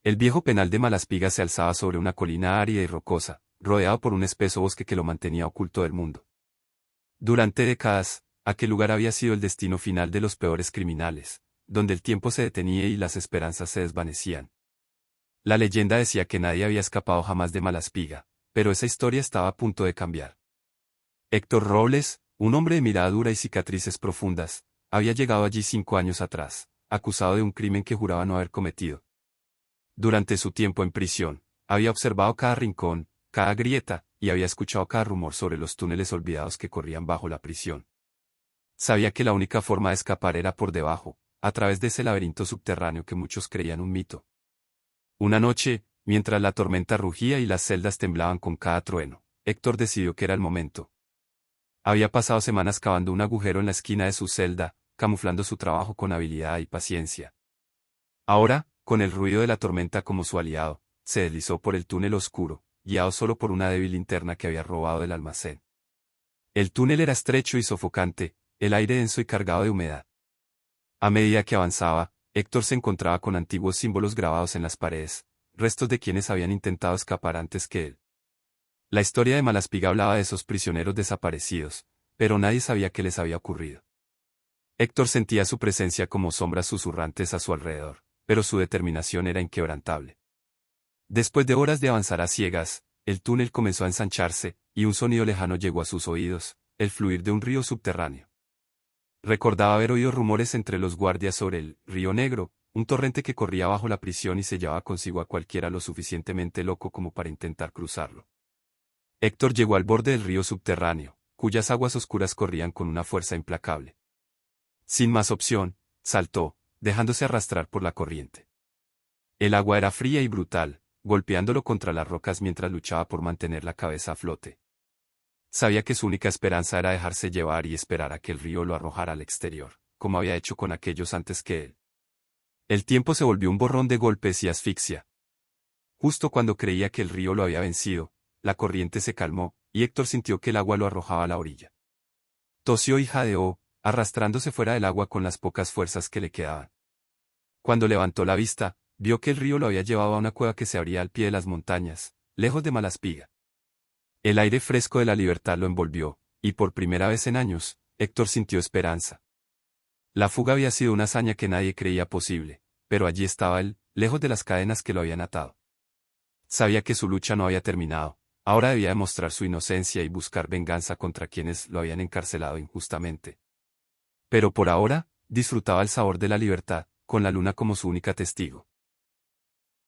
El viejo penal de Malaspigua se alzaba sobre una colina árida y rocosa, rodeado por un espeso bosque que lo mantenía oculto del mundo. Durante décadas, aquel lugar había sido el destino final de los peores criminales, donde el tiempo se detenía y las esperanzas se desvanecían. La leyenda decía que nadie había escapado jamás de Malaspigua, pero esa historia estaba a punto de cambiar. Héctor Robles, un hombre de mirada dura y cicatrices profundas, había llegado allí 5 años atrás, acusado de un crimen que juraba no haber cometido. Durante su tiempo en prisión, había observado cada rincón, cada grieta, y había escuchado cada rumor sobre los túneles olvidados que corrían bajo la prisión. Sabía que la única forma de escapar era por debajo, a través de ese laberinto subterráneo que muchos creían un mito. Una noche, mientras la tormenta rugía y las celdas temblaban con cada trueno, Héctor decidió que era el momento. Había pasado semanas cavando un agujero en la esquina de su celda, camuflando su trabajo con habilidad y paciencia. Ahora, con el ruido de la tormenta como su aliado, se deslizó por el túnel oscuro, guiado solo por una débil linterna que había robado del almacén. El túnel era estrecho y sofocante, el aire denso y cargado de humedad. A medida que avanzaba, Héctor se encontraba con antiguos símbolos grabados en las paredes, restos de quienes habían intentado escapar antes que él. La historia de Malaspigua hablaba de esos prisioneros desaparecidos, pero nadie sabía qué les había ocurrido. Héctor sentía su presencia como sombras susurrantes a su alrededor, pero su determinación era inquebrantable. Después de horas de avanzar a ciegas, el túnel comenzó a ensancharse, y un sonido lejano llegó a sus oídos, el fluir de un río subterráneo. Recordaba haber oído rumores entre los guardias sobre el Río Negro, un torrente que corría bajo la prisión y se llevaba consigo a cualquiera lo suficientemente loco como para intentar cruzarlo. Héctor llegó al borde del río subterráneo, cuyas aguas oscuras corrían con una fuerza implacable. Sin más opción, saltó, dejándose arrastrar por la corriente. El agua era fría y brutal, golpeándolo contra las rocas mientras luchaba por mantener la cabeza a flote. Sabía que su única esperanza era dejarse llevar y esperar a que el río lo arrojara al exterior, como había hecho con aquellos antes que él. El tiempo se volvió un borrón de golpes y asfixia. Justo cuando creía que el río lo había vencido, la corriente se calmó, y Héctor sintió que el agua lo arrojaba a la orilla. Tosió y jadeó, arrastrándose fuera del agua con las pocas fuerzas que le quedaban. Cuando levantó la vista, vio que el río lo había llevado a una cueva que se abría al pie de las montañas, lejos de Malaspigua. El aire fresco de la libertad lo envolvió, y por primera vez en años, Héctor sintió esperanza. La fuga había sido una hazaña que nadie creía posible, pero allí estaba él, lejos de las cadenas que lo habían atado. Sabía que su lucha no había terminado, ahora debía demostrar su inocencia y buscar venganza contra quienes lo habían encarcelado injustamente. Pero por ahora, disfrutaba el sabor de la libertad, con la luna como su única testigo.